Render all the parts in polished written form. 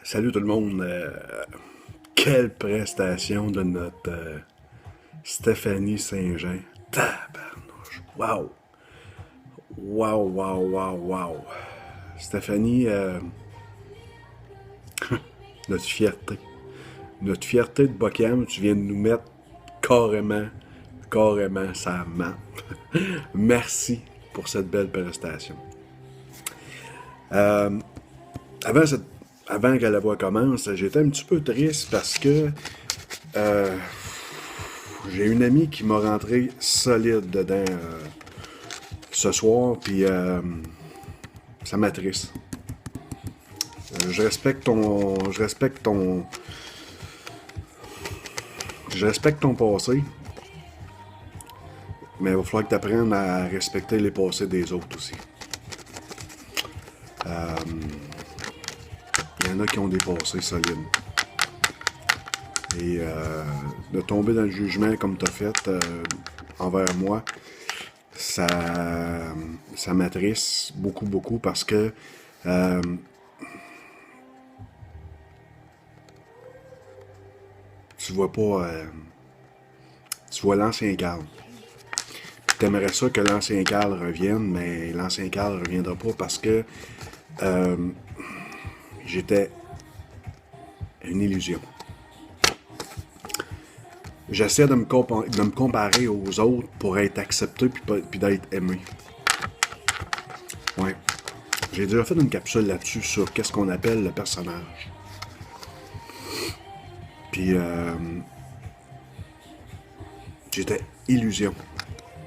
Salut tout le monde. Quelle prestation de notre Stéphanie Saint-Jean. Tabarnouche. Wow. Wow, wow, wow, wow. Stéphanie, notre fierté. Notre fierté de Bocam, tu viens de nous mettre carrément, carrément sa map. Merci pour cette belle prestation. Avant, avant que la voix commence, j'étais un petit peu triste parce que j'ai une amie qui m'a rentré solide dedans ce soir, puis ça m'attriste. Je respecte ton passé, mais il va falloir que tu apprennes à respecter les passés des autres aussi. Il y en a qui ont des passés solides. Et de tomber dans le jugement comme tu as fait envers moi, ça m'attriste beaucoup, beaucoup parce que tu vois pas. Tu vois l'ancien Carl. T'aimerais ça que l'ancien Carl revienne, mais l'ancien Carl reviendra pas parce que j'étais une illusion. J'essaie de me comparer aux autres pour être accepté puis d'être aimé. Ouais. J'ai déjà fait une capsule là-dessus sur qu'est-ce qu'on appelle le personnage. Puis j'étais illusion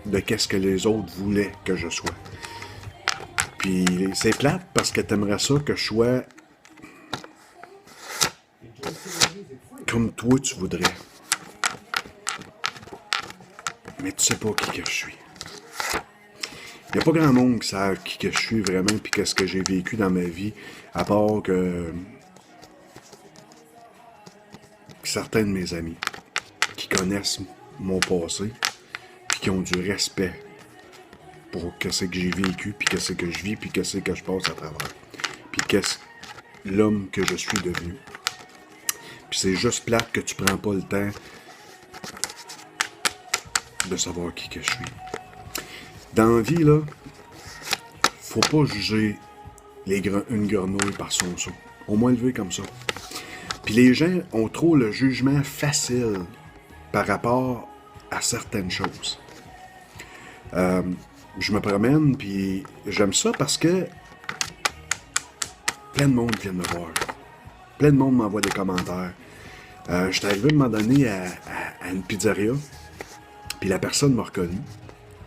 de qu'est-ce que les autres voulaient que je sois. Puis c'est plate parce que t'aimerais ça que je sois comme toi tu voudrais. Mais tu sais pas qui que je suis. Il n'y a pas grand monde qui sait qui que je suis vraiment puis qu'est-ce que j'ai vécu dans ma vie, à part que certains de mes amis qui connaissent mon passé puis qui ont du respect pour qu'est-ce que j'ai vécu puis qu'est-ce que je vis puis qu'est-ce que je passe à travers. Puis qu'est-ce l'homme que je suis devenu. Puis c'est juste plate que tu prends pas le temps de savoir qui que je suis. Dans la vie, là, faut pas juger une grenouille par son seau. Au moins levé comme ça. Puis les gens ont trop le jugement facile par rapport à certaines choses. Je me promène, puis j'aime ça parce que plein de monde vient me voir. Plein de monde m'envoie des commentaires. J'étais arrivé à un moment donné à une pizzeria, puis la personne m'a reconnu.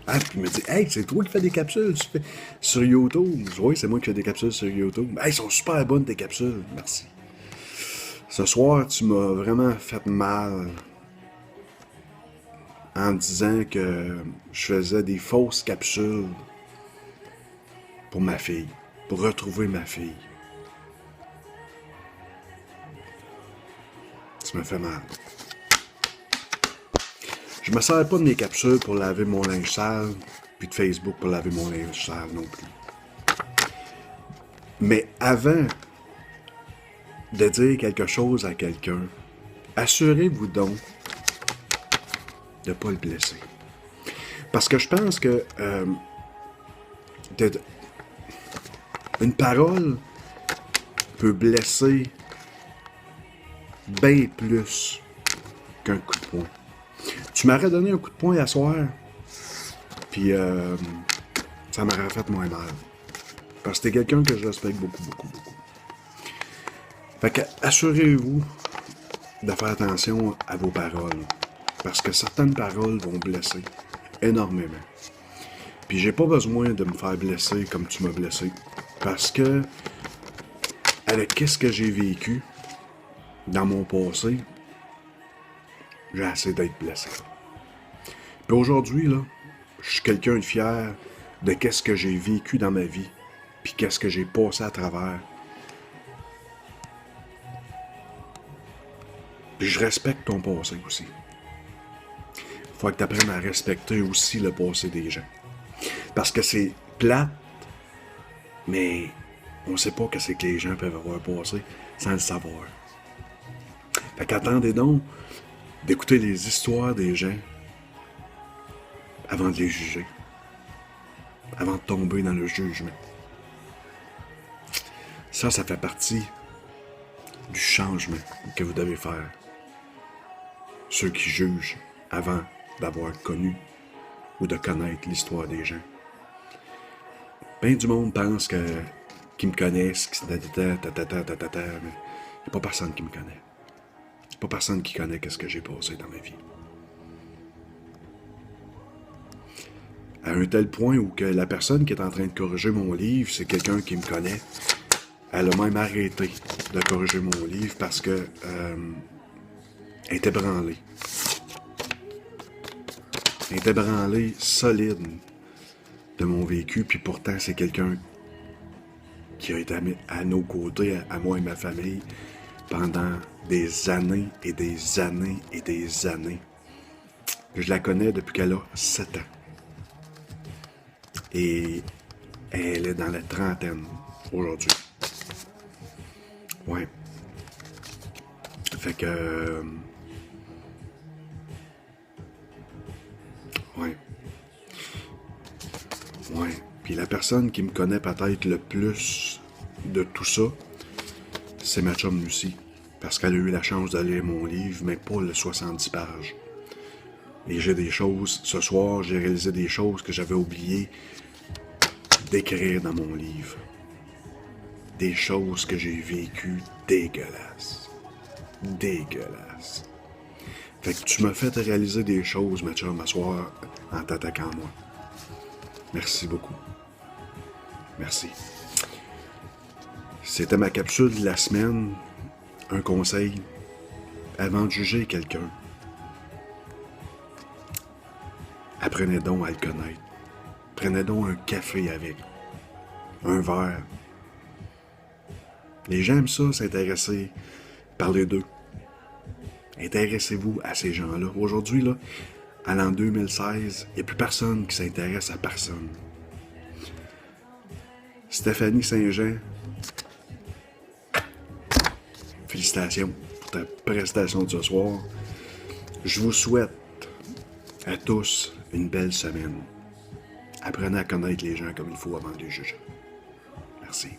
Ah, puis il me dit « Hey, c'est toi qui fais des capsules sur YouTube? » Oui, c'est moi qui fais des capsules sur YouTube. « Hey, elles sont super bonnes tes capsules. » Merci. Ce soir, tu m'as vraiment fait mal en disant que je faisais des fausses capsules pour ma fille, pour retrouver ma fille. Ça me fait mal. Je me sers pas de mes capsules pour laver mon linge sale, puis de Facebook pour laver mon linge sale non plus. Mais avant de dire quelque chose à quelqu'un, assurez-vous donc de ne pas le blesser. Parce que je pense que une parole peut blesser bien plus qu'un coup de poing. Tu m'aurais donné un coup de poing à soir, puis ça m'aurait fait moins mal. Parce que t'es quelqu'un que je respecte beaucoup, beaucoup, beaucoup. Fait que assurez-vous de faire attention à vos paroles. Parce que certaines paroles vont blesser énormément. Puis j'ai pas besoin de me faire blesser comme tu m'as blessé. Parce que avec qu'est-ce que j'ai vécu dans mon passé, j'ai assez d'être blessé. Puis aujourd'hui, là, je suis quelqu'un de fier de qu'est-ce que j'ai vécu dans ma vie, puis qu'est-ce que j'ai passé à travers. Puis je respecte ton passé aussi. Il faut que tu apprennes à respecter aussi le passé des gens. Parce que c'est plate, mais On ne sait pas ce que les gens peuvent avoir passé sans le savoir. Fait qu'attendez donc d'écouter les histoires des gens avant de les juger, avant de tomber dans le jugement. Ça fait partie du changement que vous devez faire. Ceux qui jugent avant d'avoir connu ou de connaître l'histoire des gens. Ben du monde pense qu'ils me connaissent, mais il n'y a pas personne qui me connaît. Il n'y a pas personne qui connaît ce que j'ai passé dans ma vie. À un tel point où que la personne qui est en train de corriger mon livre, c'est quelqu'un qui me connaît. Elle a même arrêté de corriger mon livre parce que elle était branlée. Elle était branlée solide de mon vécu, puis pourtant c'est quelqu'un qui a été à nos côtés, à moi et ma famille, pendant des années et des années et des années. Je la connais depuis qu'elle a 7 ans. Et elle est dans la trentaine aujourd'hui. Ouais. Fait que... ouais. Ouais. Puis la personne qui me connaît peut-être le plus de tout ça, c'est ma chum Lucie. Parce qu'elle a eu la chance de lire mon livre, mais pas le 70 pages. Et j'ai des choses... Ce soir, j'ai réalisé des choses que j'avais oublié d'écrire dans mon livre. Des choses que j'ai vécues dégueulasses. Dégueulasses. Fait que tu m'as fait réaliser des choses, ma chum, à soir, en t'attaquant moi. Merci beaucoup. Merci. C'était ma capsule de la semaine. Un conseil. Avant de juger quelqu'un, apprenez donc à le connaître. Prenez donc un café avec. Un verre. Les gens aiment ça, s'intéresser, parler d'eux. Intéressez-vous à ces gens-là. Aujourd'hui, là, à l'an 2016, il n'y a plus personne qui s'intéresse à personne. Stéphanie Saint-Jean, félicitations pour ta prestation de ce soir. Je vous souhaite à tous une belle semaine. Apprenez à connaître les gens comme il faut avant de les juger. Merci.